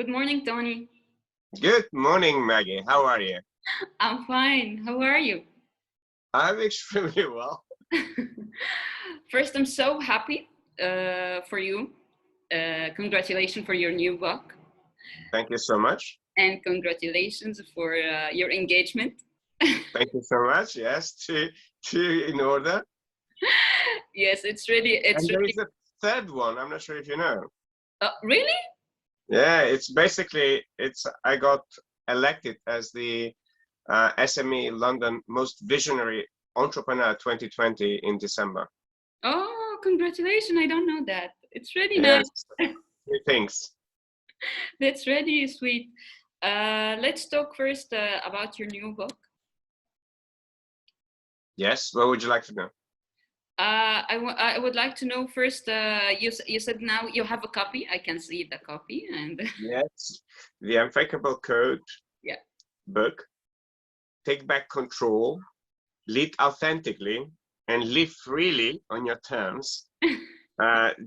Good morning, Tony. Good morning, Maggie. How are you? I'm fine. How are you? I'm extremely well. First, I'm so happy for you. Congratulations for your new book, Thank you so much. and congratulations for your engagement. Thank you so much. Yes, two in order. Yes, it's And there really, is a third one. I'm not sure if you know. really? Yeah, I got elected as the SME London Most Visionary Entrepreneur 2020 in December. Oh, congratulations. I don't know that. It's really nice. Yes, three things. That's really sweet. Let's talk first about your new book. Yes, what would you like to know? I would like to know first, you said now you have a copy. I can see the copy and Yes, the Unfakeable Code yeah. book, Take Back Control, Lead Authentically, and Live Freely on Your Terms.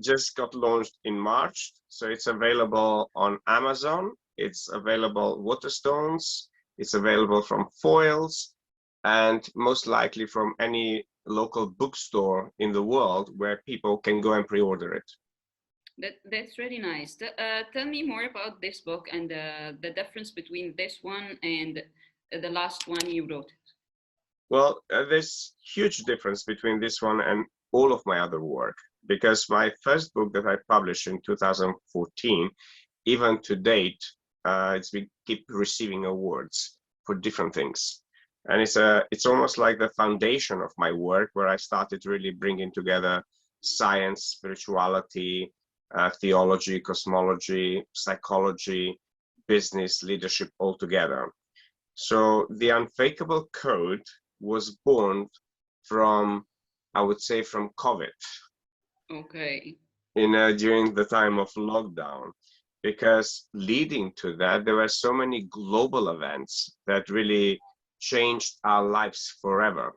Just got launched in March, so it's available on Amazon. It's available Waterstones. It's available from Foils, and most likely from any local bookstore in the world where people can go and pre-order it. That's really nice. Tell me more about this book and the difference between this one and the last one you wrote. Well, there's huge difference between this one and all of my other work, because my first book that I published in 2014, even to date, we keep receiving awards for different things. And it's almost like the foundation of my work, where I started really bringing together science, spirituality, theology, cosmology, psychology, business, leadership all together. So the Unfakeable Code was born from, I would say, from COVID. Okay. During the time of lockdown, because leading to that, there were so many global events that really changed our lives forever,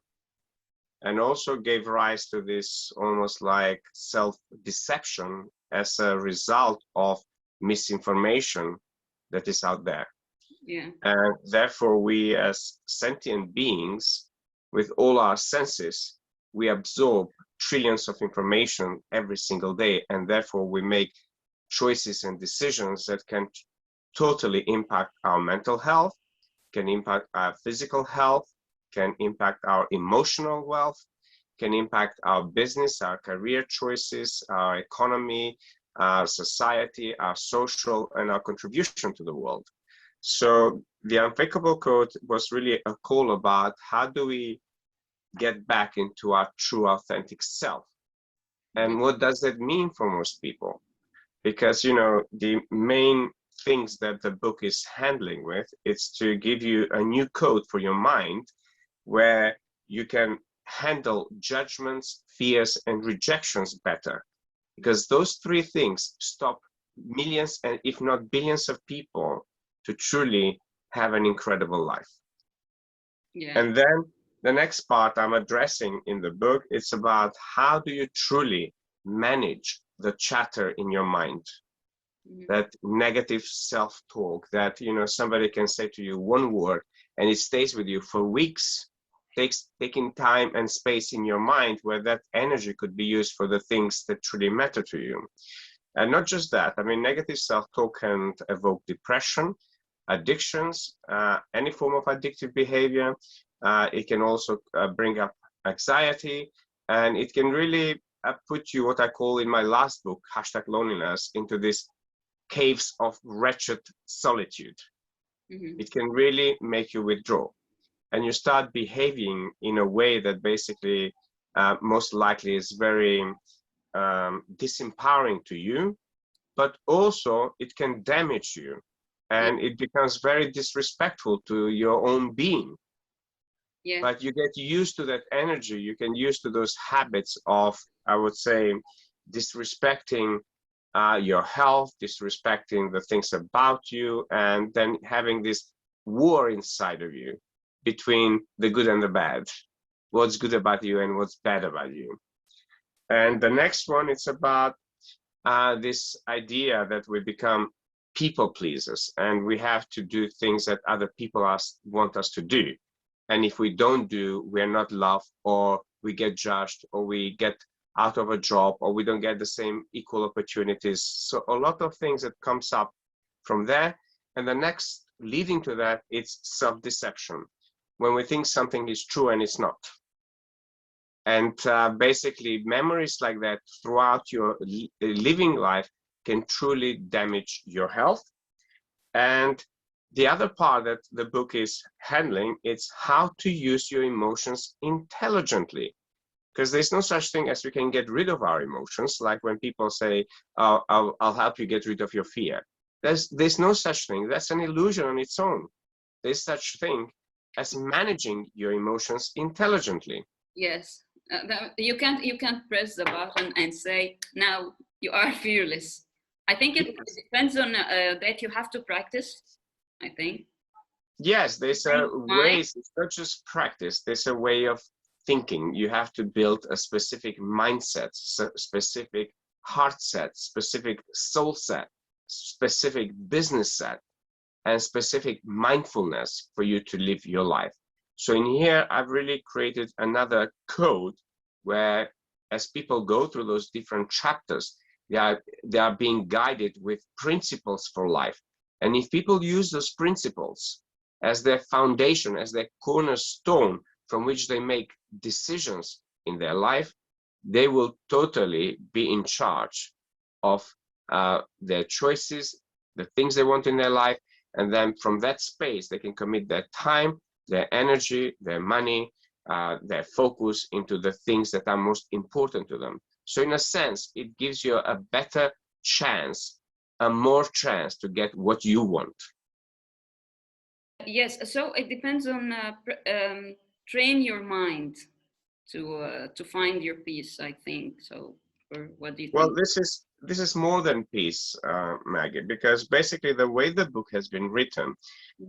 and also gave rise to this almost like self-deception as a result of misinformation that is out there. Yeah. And therefore, we as sentient beings, with all our senses, we absorb trillions of information every single day, and therefore we make choices and decisions that can totally impact our mental health, can impact our physical health, can impact our emotional wealth, can impact our business, our career choices, our economy, our society, our social, and our contribution to the world. So the Unfakeable Code was really a call about how do we get back into our true authentic self. And what does that mean for most people? Because, the main things that the book is handling with is to give you a new code for your mind, where you can handle judgments, fears, and rejections better. Because those three things stop millions, and if not billions of people to truly have an incredible life. Yeah. And then the next part I'm addressing in the book, it's about how do you truly manage the chatter in your mind, that negative self-talk that, somebody can say to you one word and it stays with you for weeks, taking time and space in your mind where that energy could be used for the things that truly matter to you. And not just that, negative self-talk can evoke depression, addictions, any form of addictive behavior. It can also bring up anxiety, and it can really put you, what I call in my last book, #loneliness, into this caves of wretched solitude. It can really make you withdraw, and you start behaving in a way that basically most likely is very disempowering to you, but also it can damage you, and it becomes very disrespectful to your own being. Yeah. But you get used to that energy, you can use to those habits of, I would say, disrespecting your health, disrespecting the things about you, and then having this war inside of you between the good and the bad, what's good about you and what's bad about you. And the next one, it's about this idea that we become people pleasers, and we have to do things that other people want us to do. And if we don't do, we're not loved, or we get judged, or we get out of a job, or we don't get the same equal opportunities. So a lot of things that comes up from there. And the next leading to that, it's self-deception. When we think something is true and it's not. And basically memories like that throughout your living life can truly damage your health. And the other part that the book is handling, it's how to use your emotions intelligently. Because there's no such thing as we can get rid of our emotions. Like when people say, oh, I'll help you get rid of your fear. There's no such thing. That's an illusion on its own. There's such thing as managing your emotions intelligently. Yes, you can't press the button and say, now you are fearless. I think it depends on that you have to practice, I think. Yes, there's a way, it's not just practice, there's a way of thinking. You have to build a specific mindset, specific heart set, specific soul set, specific business set, and specific mindfulness for you to live your life. So in here, I've really created another code where as people go through those different chapters, they are being guided with principles for life. And if people use those principles as their foundation, as their cornerstone from which they make decisions in their life, they will totally be in charge of their choices, the things they want in their life. And then from that space, they can commit their time, their energy, their money, their focus into the things that are most important to them. So in a sense, it gives you a better chance, a more chance to get what you want. Yes, so it depends on train your mind to find your peace, I think. So, or what do you think? Well, this is more than peace, Maggie, because basically the way the book has been written,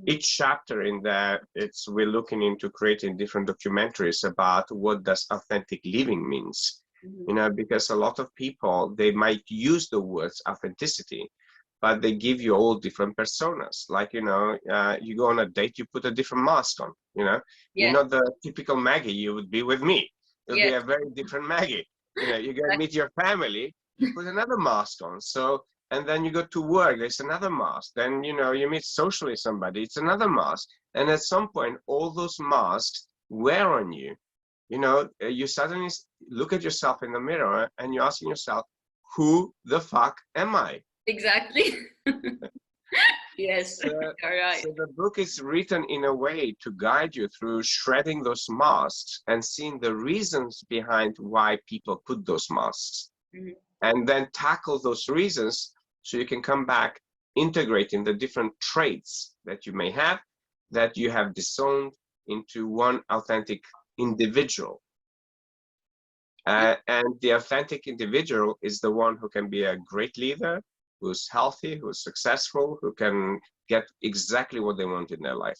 each chapter in there, we're looking into creating different documentaries about what does authentic living means. You know, because a lot of people, they might use the words authenticity, but they give you all different personas. Like, you know, you go on a date, you put a different mask on, you know. You're not the typical Maggie you would be with me. It'll be a very different Maggie. You know, you go and meet your family, you put another mask on. So, and then you go to work, there's another mask. Then, you know, you meet socially somebody, it's another mask. And at some point, all those masks wear on you. You know, you suddenly look at yourself in the mirror and you're asking yourself, who the fuck am I? Exactly. Yes, you're right. So the book is written in a way to guide you through shredding those masks and seeing the reasons behind why people put those masks. And then tackle those reasons so you can come back integrating the different traits that you may have, that you have disowned into one authentic individual. And the authentic individual is the one who can be a great leader, who's healthy, who's successful, who can get exactly what they want in their life.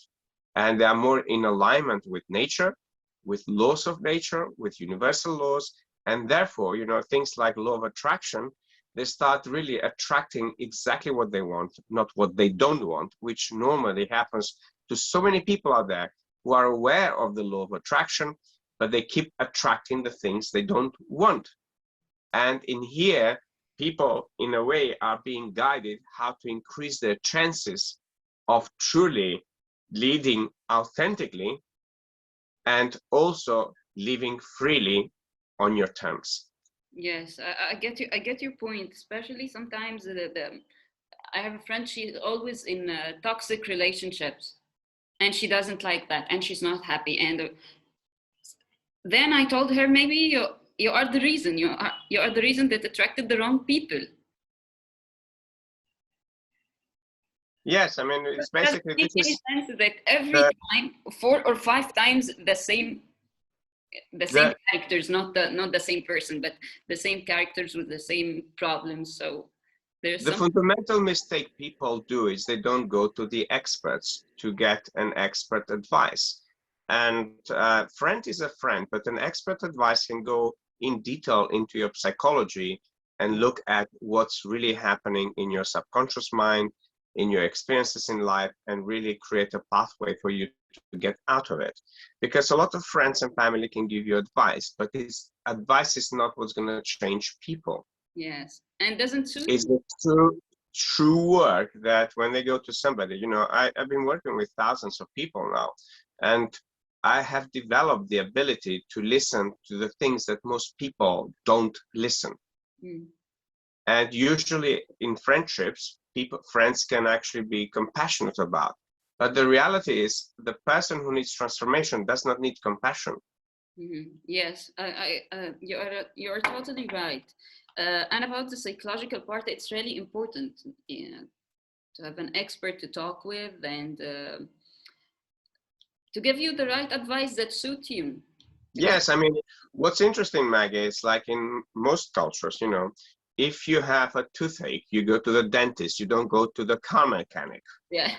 And they are more in alignment with nature, with laws of nature, with universal laws. And therefore, you know, things like law of attraction, they start really attracting exactly what they want, not what they don't want, which normally happens to so many people out there who are aware of the law of attraction, but they keep attracting the things they don't want. And in here, people, in a way, are being guided how to increase their chances of truly leading authentically and also living freely on your terms. Yes, I get you. I get your point. Especially sometimes I have a friend. She's always in toxic relationships, and she doesn't like that, and she's not happy. And then I told her, maybe you are the reason. You are the reason that attracted the wrong people. Yes, I mean, it's basically this is sense that every time 4 or 5 times the same characters, not the same person, but the same characters with the same problems. So there's the fundamental mistake people do is they don't go to the experts to get an expert advice. And friend is a friend, but an expert advice can go in detail into your psychology and look at what's really happening in your subconscious mind, in your experiences in life and really create a pathway for you to get out of it. Because a lot of friends and family can give you advice, but this advice is not what's going to change people. Yes, and doesn't suit It's you. the true work that when they go to somebody, you know, I've been working with thousands of people now, and I have developed the ability to listen to the things that most people don't listen. Mm. And usually in friendships, friends can actually be compassionate about. But the reality is the person who needs transformation does not need compassion. Yes, you're totally right. And about the psychological part, it's really important, to have an expert to talk with and to give you the right advice that suits you. Because Yes, I mean, what's interesting, Maggie, is like in most cultures, you know, if you have a toothache, you go to the dentist, you don't go to the car mechanic. yeah,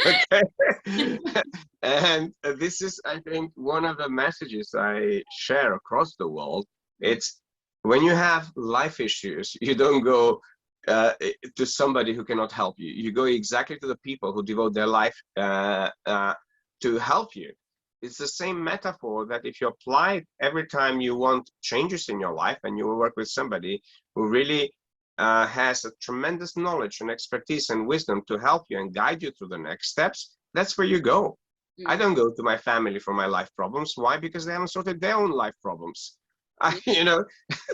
Okay. And this is, I think, one of the messages I share across the world. It's when you have life issues, you don't go to somebody who cannot help you. You go exactly to the people who devote their life to help you. It's the same metaphor that if you apply it every time you want changes in your life and you work with somebody who really has a tremendous knowledge and expertise and wisdom to help you and guide you through the next steps, that's where you go. I don't go to my family for my life problems. Why? Because they haven't sorted their own life problems. You know,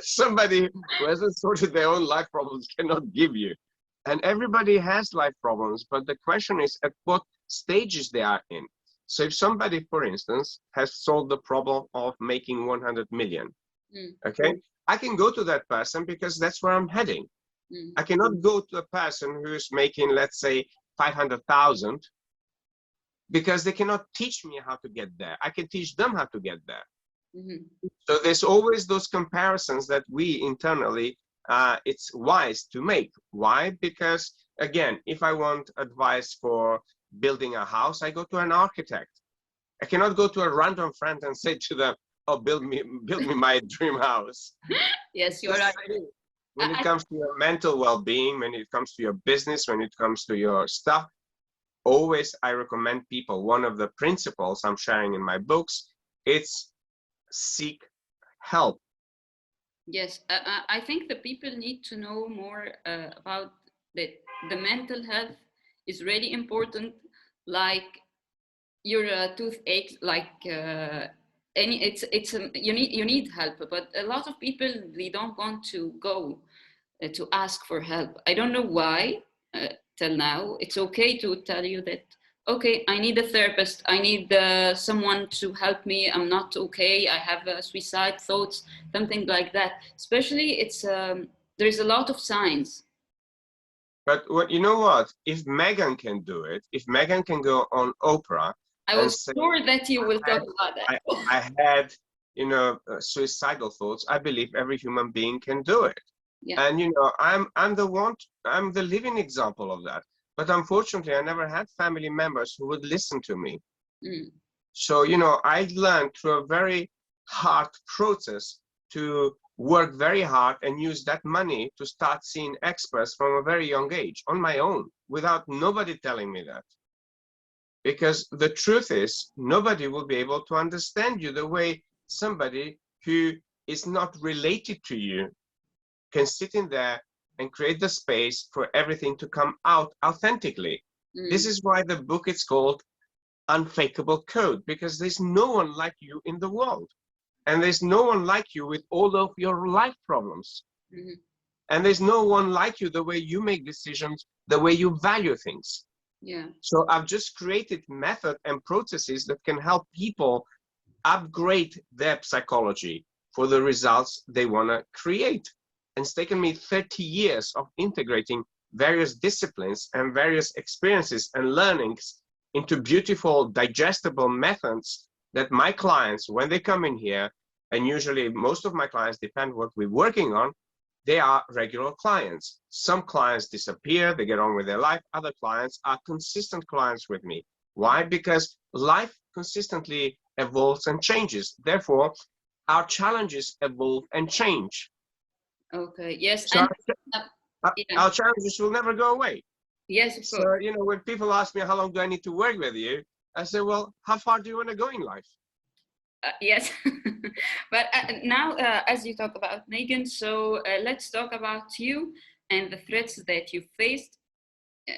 somebody who hasn't sorted their own life problems cannot give you. And everybody has life problems, but the question is at what stages they are in. So if somebody, for instance, has solved the problem of making 100 million, okay, I can go to that person because that's where I'm heading. I cannot go to a person who's making, let's say, 500,000 because they cannot teach me how to get there. I can teach them how to get there. So there's always those comparisons that we internally, it's wise to make. Why? Because again, if I want advice for building a house, I go to an architect. I cannot go to a random friend and say to them, "Oh, build me my dream house." yes, you're right. When it comes to your mental well-being, when it comes to your business, when it comes to your stuff, always I recommend people, one of the principles I'm sharing in my books, it's seek help. Yes, I think the people need to know more about that. The mental health is really important. Like your toothache, like you need help, but a lot of people, they don't want to go to ask for help. I don't know why. Till now, it's okay to tell you that, okay, I need a therapist, I need someone to help me, I'm not okay, I have suicide thoughts, something like that. Especially it's there's a lot of signs. But what, you know what, if Megan can do it, if Megan can go on Oprah I and was say, sure that you will talk about that. I had, you know, suicidal thoughts, I believe every human being can do it. Yeah. And you know, I'm the living example of that. But unfortunately, I never had family members who would listen to me. So you know, I learned through a very hard process to work very hard and use that money to start seeing experts from a very young age on my own, without nobody telling me that. Because the truth is, nobody will be able to understand you the way somebody who is not related to you can sit in there and create the space for everything to come out authentically. This is why the book is called Unfakeable Code, because there's no one like you in the world. And there's no one like you with all of your life problems. And there's no one like you the way you make decisions, the way you value things. Yeah. So I've just created method and processes that can help people upgrade their psychology for the results they want to create. And it's taken me 30 years of integrating various disciplines and various experiences and learnings into beautiful, digestible methods that my clients, when they come in here, and usually most of my clients, depend what we're working on, they are regular clients. Some clients disappear, they get on with their life. Other clients are consistent clients with me. Why? Because life consistently evolves and changes. Therefore, our challenges evolve and change. Okay. Yes. So And our challenges will never go away. Yes, of So, course. you know, when people ask me, how long do I need to work with you? I say, well, how far do you want to go in life? Yes. But now, as you talk about Megan, so let's talk about you and the threats that you faced. Uh,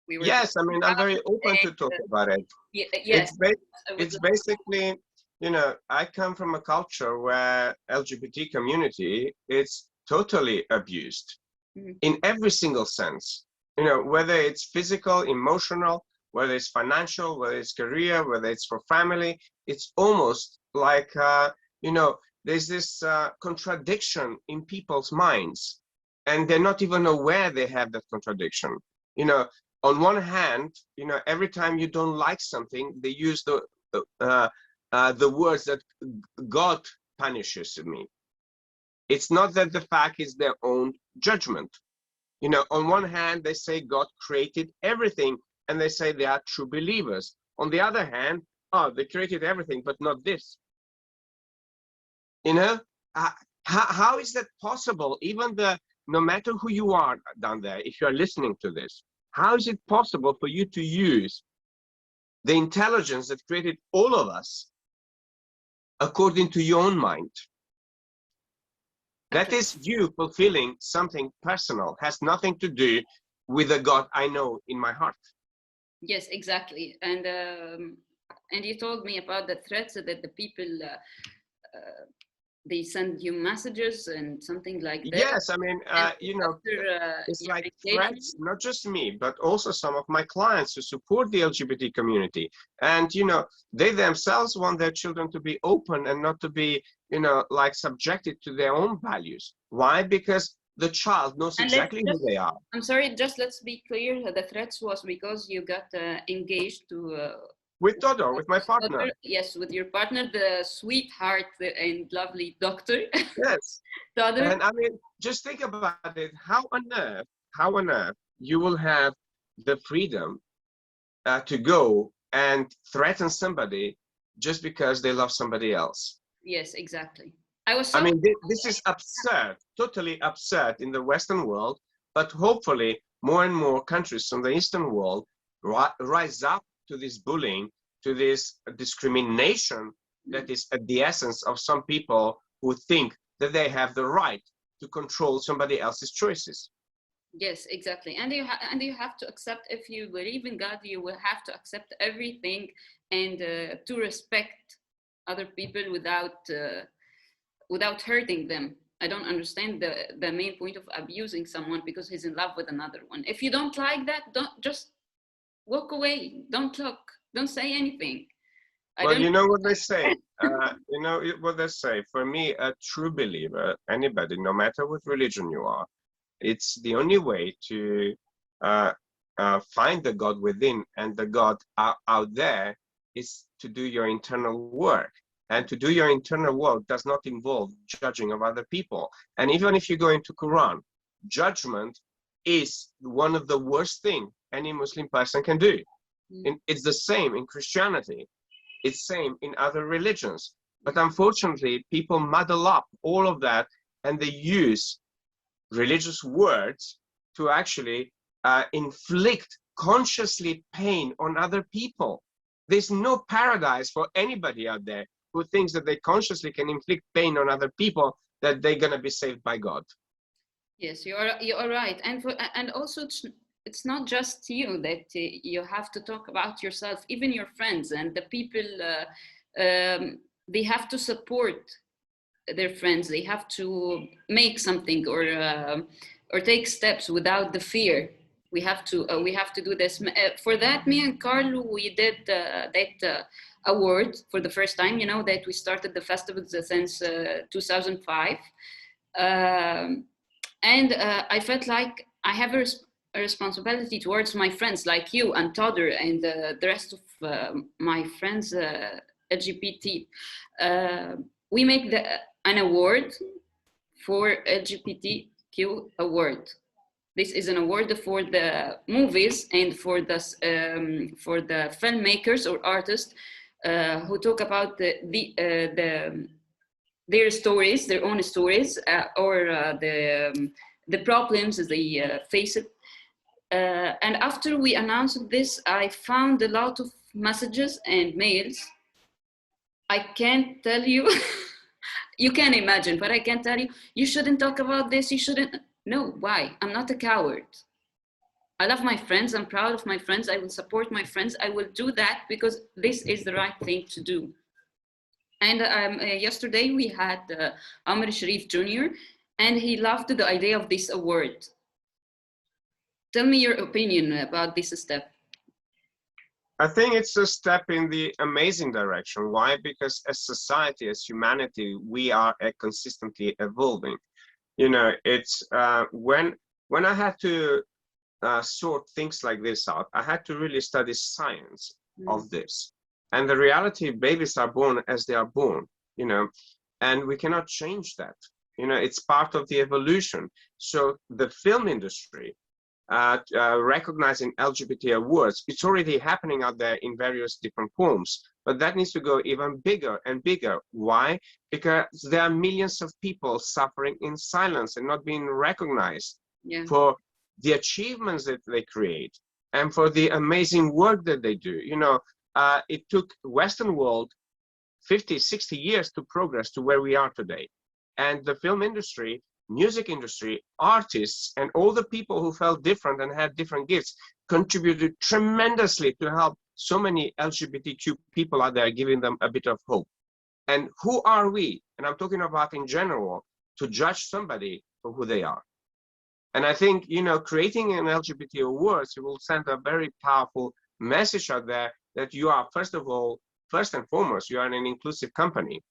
we were Yes, I talking mean, I'm about very open to talk about it. yes, I would It's basically, you know, I come from a culture where LGBT community is totally abused like, in every single sense. You know, whether it's physical, emotional, whether it's financial, whether it's career, whether it's for family, it's almost like, you know, there's this contradiction in people's minds, and they're not even aware they have that contradiction. You know, on one hand, you know, every time you don't like something, they use the words that God punishes me. It's not that the fact is their own judgment. You know, on one hand, they say God created everything, and they say they are true believers. On the other hand, oh, they created everything, but not this. You know, how is that possible? Even no matter who you are down there, if you are listening to this, how is it possible for you to use the intelligence that created all of us according to your own mind? That is you fulfilling something personal, has nothing to do with the God I know in my heart. yes, exactly. And you told me about the threats that the people they send you messages and something like that. Yes, I mean, And you know, after it's your like engagement, threats, not just me, but also some of my clients who support the LGBT community. And, you know, they themselves want their children to be open and not to be, you know, like subjected to their own values. Why? Because the child knows and let's exactly who just, they are. I'm sorry, just let's be clear. The threats was because you got engaged to With Todo, with my partner. doctor, yes, with your partner, the sweetheart and lovely doctor, Yes. daughter. And I mean, just think about it. How on earth you will have the freedom to go and threaten somebody just because they love somebody else? Yes, exactly. I was I so mean, this is absurd, totally absurd in the Western world, but hopefully more and more countries from the Eastern world rise up to this bullying, to this discrimination that is at the essence of some people who think that they have the right to control somebody else's choices. yes, exactly. And you have to accept, if you believe in God, you will have to accept everything and to respect other people without hurting them. I don't understand the main point of abusing someone because he's in love with another one. If you don't like that, don't just walk away. Don't look. Don't say anything. I Well, don't. you know what they say. You know what they say. For me, a true believer, anybody, no matter what religion you are, it's the only way to uh, find the God within, and the God out there is to do your internal work. And to do your internal work does not involve judging of other people. And even if you go into Quran, judgment is one of the worst thing any Muslim person can do. And it's the same in Christianity. It's same in other religions. But unfortunately, people muddle up all of that, and they use religious words to actually inflict consciously pain on other people. There's no paradise for anybody out there who thinks that they consciously can inflict pain on other people, that they're going to be saved by God. Yes, you're right, and also it's not just you that you have to talk about yourself. Even your friends and the people, they have to support their friends. They have to make something or take steps without the fear. We have to do this. For that, me and Carlo, we did that award for the first time. You know that we started the festival since 2005. Um, and I felt like I have a responsibility towards my friends like you and Todder and the rest of my friends LGBT. We make an award for LGBTQ award. This is an award for the movies and for the filmmakers or artists who talk about their stories, their own stories, or the problems they face it. And after we announced this, I found a lot of messages and mails. I can't tell you, you can imagine, but I can't tell you, you shouldn't talk about this, you shouldn't. No, why? I'm not a coward. I love my friends, I'm proud of my friends, I will support my friends, I will do that because this is the right thing to do. And yesterday we had Amr Sharif Jr., and he loved the idea of this award. Tell me your opinion about this step. I think it's a step in the amazing direction. Why? Because as society, as humanity, we are consistently evolving. You know, it's when I had to sort things like this out, I had to really study science of this. And the reality, babies are born as they are born, you know, and we cannot change that. You know, it's part of the evolution. So the film industry, recognizing LGBT awards, it's already happening out there in various different forms, but that needs to go even bigger and bigger. Why? Because there are millions of people suffering in silence and not being recognized for the achievements that they create and for the amazing work that they do. You know, it took Western world 50, 60 years to progress to where we are today. And the film industry, music industry, artists, and all the people who felt different and had different gifts contributed tremendously to help so many LGBTQ people out there, giving them a bit of hope. And who are we, and I'm talking about in general, to judge somebody for who they are? And I think, you know, creating an LGBT awards, it will send a very powerful message out there that you are, first of all, first and foremost, you are an inclusive company.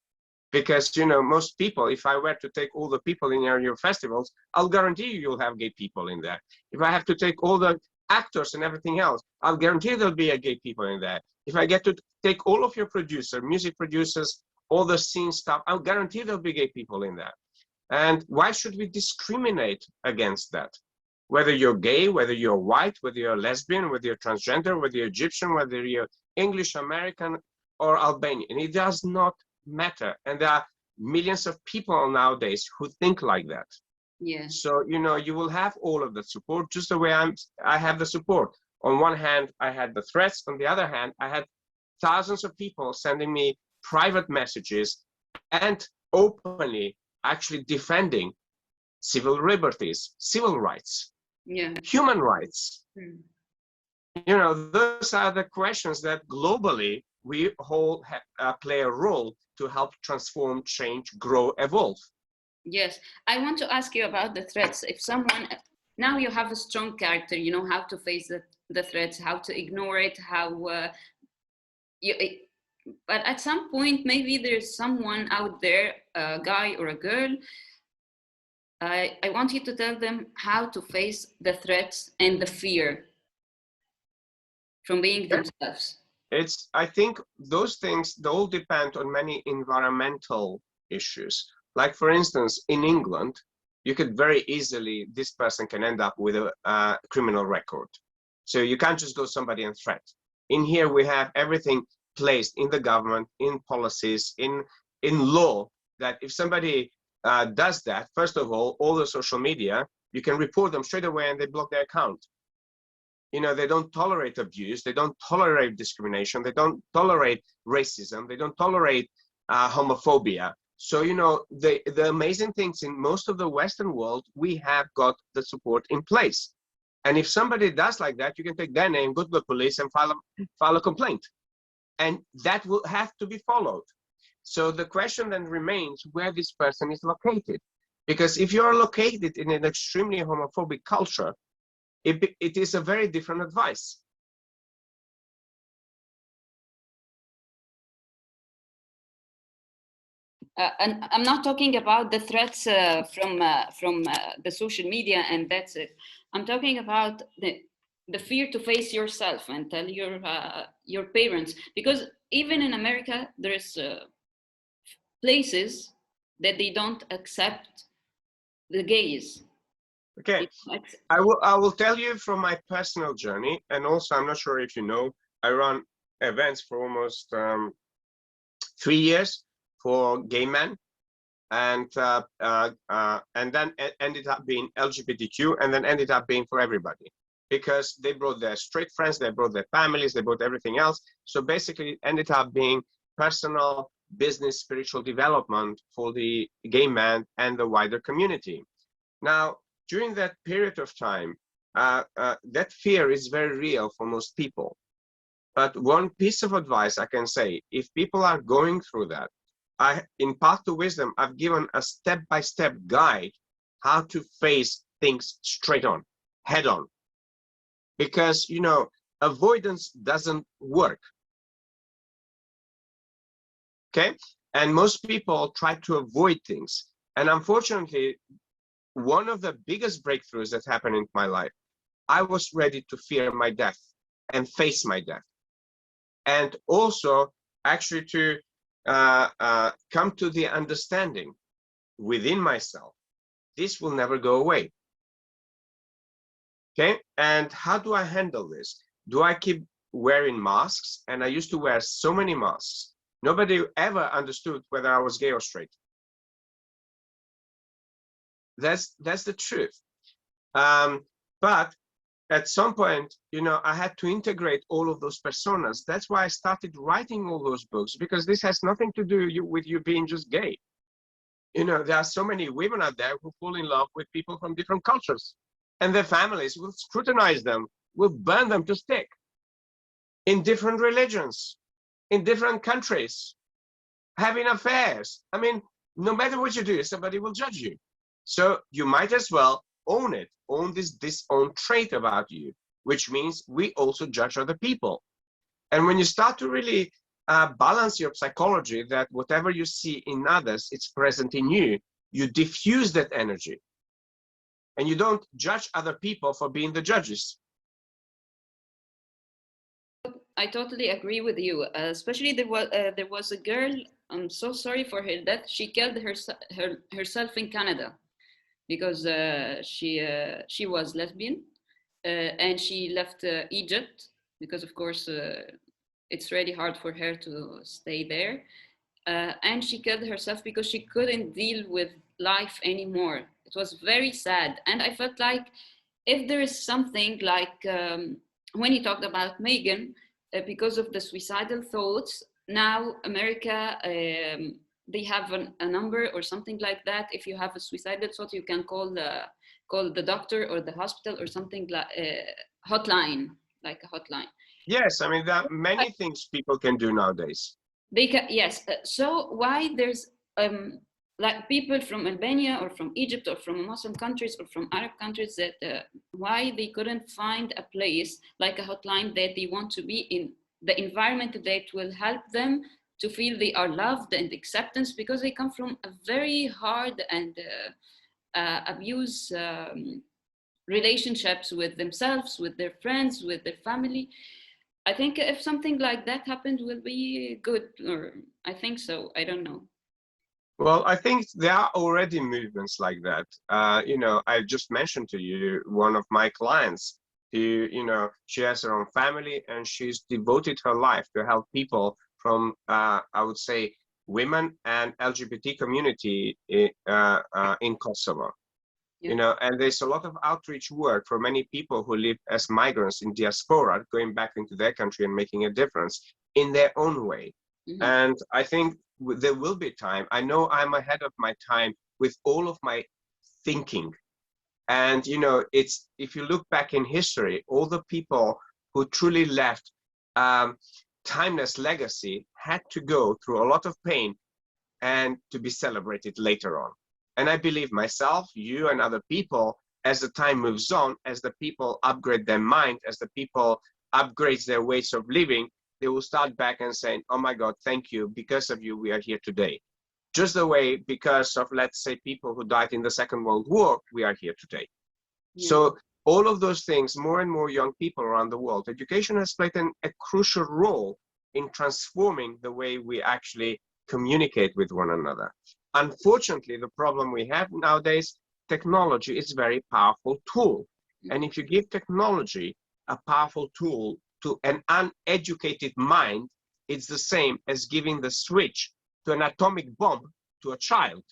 Because, you know, most people, if I were to take all the people in your festivals, I'll guarantee you'll have gay people in there. If I have to take all the actors and everything else, I'll guarantee there'll be a gay people in there. If I get to take all of your music producers, all the scene stuff, I'll guarantee there'll be gay people in there. And why should we discriminate against that? Whether you're gay, whether you're white, whether you're lesbian, whether you're transgender, whether you're Egyptian, whether you're English, American, or Albanian, it does not matter. And there are millions of people nowadays who think like that. Yeah. So, you know, you will have all of the support, just the way I have the support. On one hand, I had the threats. On the other hand, I had thousands of people sending me private messages and openly actually defending civil liberties, civil rights, human rights. You know, those are the questions that globally we all play a role to help transform, change, grow, evolve. Yes, I want to ask you about the threats. If someone, now you have a strong character, you know how to face the threats, how to ignore it, but at some point, maybe there's someone out there, a guy or a girl, I want you to tell them how to face the threats and the fear from being themselves. I think those things, they all depend on many environmental issues. Like, for instance, in England, you could very easily, this person can end up with a criminal record. So you can't just go somebody and threat. In here, we have everything placed in the government, in policies, in law, that if somebody does that, first of all the social media, you can report them straight away and they block their account. You know, they don't tolerate abuse, they don't tolerate discrimination, they don't tolerate racism, they don't tolerate homophobia. So, you know, the amazing things in most of the Western world, we have got the support in place. And if somebody does like that, you can take their name, go to the police and file a complaint. And that will have to be followed. So the question then remains where this person is located. Because if you're located in an extremely homophobic culture, it is a very different advice. And I'm not talking about the threats from the social media, and that's it. I'm talking about the fear to face yourself and tell your parents, because even in America, there's places that they don't accept the gays. Okay, I will tell you from my personal journey, and also I'm not sure if you know, I run events for almost 3 years for gay men, and then ended up being LGBTQ, and then ended up being for everybody, because they brought their straight friends, they brought their families, they brought everything else. So basically it ended up being personal, business, spiritual development for the gay man and the wider community. Now, during that period of time, that fear is very real for most people. But one piece of advice I can say, if people are going through that, in Path to Wisdom, I've given a step-by-step guide how to face things straight on, head on. Because, you know, avoidance doesn't work. Okay? And most people try to avoid things. And unfortunately, one of the biggest breakthroughs that happened in my life, I was ready to fear my death and face my death. And also actually to come to the understanding within myself, this will never go away. Okay, and how do I handle this? Do I keep wearing masks? And I used to wear so many masks. Nobody ever understood whether I was gay or straight. That's the truth. But at some point, you know, I had to integrate all of those personas. That's why I started writing all those books, because this has nothing to do with you being just gay. You know, there are so many women out there who fall in love with people from different cultures, and their families will scrutinize them, will burn them to stick, in different religions, in different countries, having affairs. I mean, no matter what you do, somebody will judge you. So you might as well own it, own this own trait about you, which means we also judge other people. And when you start to really balance your psychology, that whatever you see in others, it's present in you, you diffuse that energy. And you don't judge other people for being the judges. I totally agree with you. Especially there was a girl. I'm so sorry for her death. She killed herself in Canada because she was lesbian, and she left Egypt because, of course, it's really hard for her to stay there. And she killed herself because she couldn't deal with life anymore. It was very sad, and I felt like if there is something like when you talked about Megan, because of the suicidal thoughts, now America, they have a number or something like that. If you have a suicidal thought, you can call the doctor or the hospital or something like hotline, like a hotline. Yes, I mean, there are many things people can do nowadays. They can, yes. So why there's like people from Albania or from Egypt or from Muslim countries or from Arab countries that why they couldn't find a place like a hotline that they want to be in, the environment that will help them to feel they are loved and acceptance, because they come from a very hard and abuse relationships with themselves, with their friends, with their family. I think if something like that happened, will be good, or I think so. I don't know. Well, I think there are already movements like that. You know, I just mentioned to you one of my clients who, you know, she has her own family and she's devoted her life to help people from, I would say, women and LGBT community in Kosovo. Yeah. You know, and there's a lot of outreach work for many people who live as migrants in diaspora, going back into their country and making a difference in their own way. Mm-hmm. And I think there will be time. I know I'm ahead of my time with all of my thinking. And, you know, it's, if you look back in history, all the people who truly left timeless legacy had to go through a lot of pain and to be celebrated later on. And I believe myself, you and other people, as the time moves on, as the people upgrade their mind, as the people upgrade their ways of living, they will start back and saying, oh my God, thank you. Because of you, we are here today. Just the way, because of, let's say, people who died in the Second World War, we are here today. Yeah. So all of those things, more and more young people around the world, education has played a crucial role in transforming the way we actually communicate with one another. Unfortunately, the problem we have nowadays, technology is a very powerful tool. And if you give technology a powerful tool to an uneducated mind, it's the same as giving the switch to an atomic bomb to a child.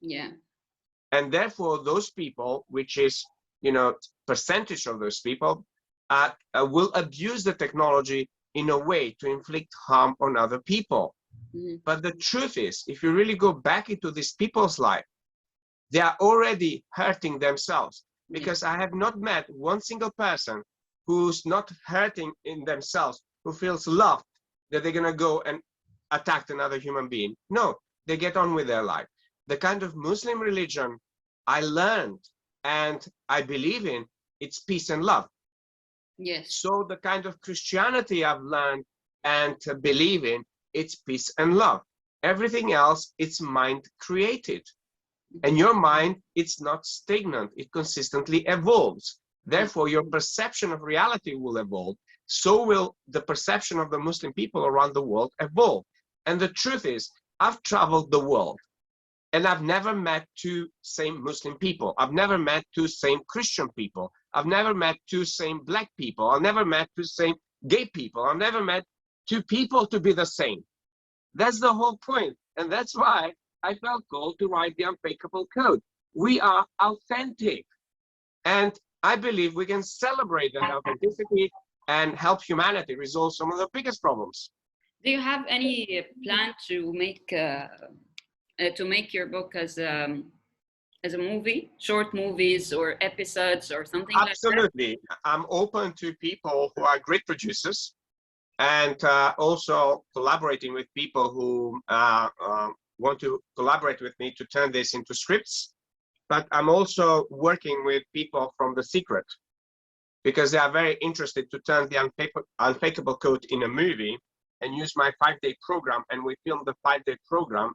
Yeah. And therefore, those people, which is, you know, percentage of those people, will abuse the technology in a way to inflict harm on other people. But the truth is, if you really go back into these people's life, they are already hurting themselves, because I have not met one single person who's not hurting in themselves, who feels loved, that they're going to go and attack another human being. No, they get on with their life. The kind of Muslim religion I learned and I believe in, it's peace and love. Yes. So the kind of Christianity I've learned and believe in, it's peace and love. Everything else, it's mind created. And your mind, it's not stagnant, it consistently evolves. Therefore, your perception of reality will evolve. So will the perception of the Muslim people around the world evolve. And the truth is, I've traveled the world and I've never met two same Muslim people. I've never met two same Christian people. I've never met two same black people. I've never met two same gay people. I've never met two people to be the same. That's the whole point. And that's why I felt called to write the Unfakeable Code. We are authentic. And I believe we can celebrate that authenticity and help humanity resolve some of the biggest problems. Do you have any plan to make your book as a movie, short movies or episodes or something like that? Absolutely. I'm open to people who are great producers, and also collaborating with people who want to collaborate with me to turn this into scripts. But I'm also working with people from The Secret, because they are very interested to turn the Unfakeable Code in a movie and use my 5-day program. And we film the 5-day program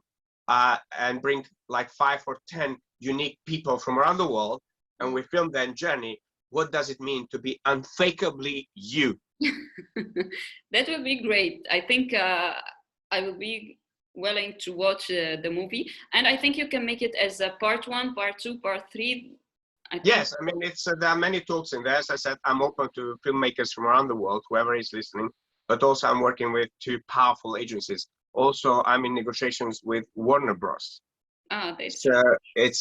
and bring like 5 or 10 unique people from around the world. And we film their journey. What does it mean to be unfakeably you? That would be great. I think I will be willing to watch the movie, and I think you can make it as a part 1, part 2, part 3. Yes, I mean, it's there are many talks in there. As I said, I'm open to filmmakers from around the world, whoever is listening, but also I'm working with 2 powerful agencies. Also, I'm in negotiations with Warner Bros. So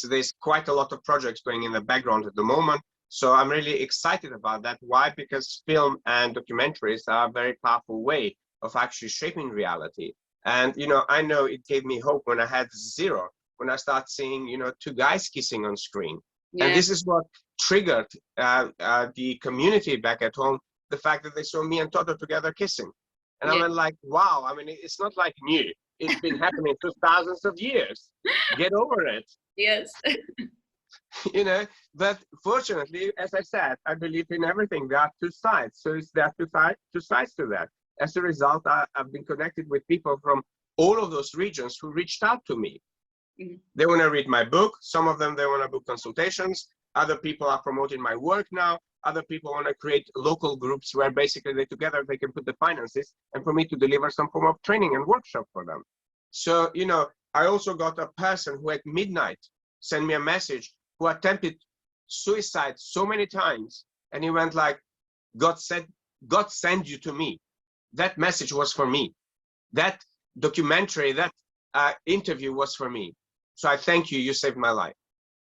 there's quite a lot of projects going in the background at the moment. So I'm really excited about that. Why? Because film and documentaries are a very powerful way of actually shaping reality. And, you know, I know it gave me hope when I had 0, when I started seeing, you know, 2 guys kissing on screen. Yeah. And this is what triggered the community back at home, the fact that they saw me and Toto together kissing. And I went like, wow, I mean, it's not like new. It's been happening for thousands of years. Get over it. Yes. You know, but fortunately, as I said, I believe in everything. There are 2 sides. So there are two sides to that. As a result, I've been connected with people from all of those regions who reached out to me. Mm-hmm. They want to read my book. Some of them, they want to book consultations. Other people are promoting my work now. Other people want to create local groups where basically they can put the finances and for me to deliver some form of training and workshop for them. So, you know, I also got a person who at midnight sent me a message, who attempted suicide so many times. And he went like, God sent you to me. That message was for me. That documentary, that interview was for me. So I thank you, you saved my life.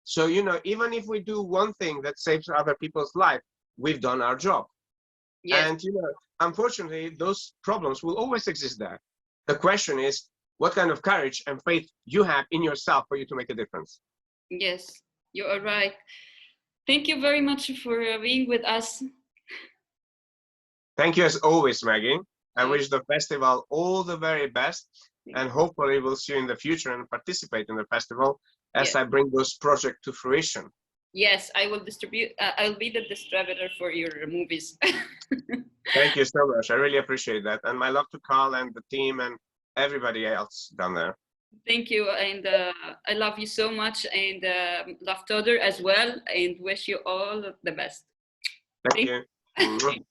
So, you know, even if we do one thing that saves other people's life, we've done our job. Yes. And, you know, unfortunately, those problems will always exist there. The question is, what kind of courage and faith you have in yourself for you to make a difference? Yes, you are right. Thank you very much for being with us. Thank you as always, Maggie. I wish the festival all the very best, and hopefully we'll see you in the future and participate in the festival as I bring those projects to fruition. Yes, I will distribute. I'll be the distributor for your movies. Thank you so much. I really appreciate that. And my love to Carl and the team and everybody else down there. Thank you. And I love you so much, and love Todor as well, and wish you all the best. Thank you.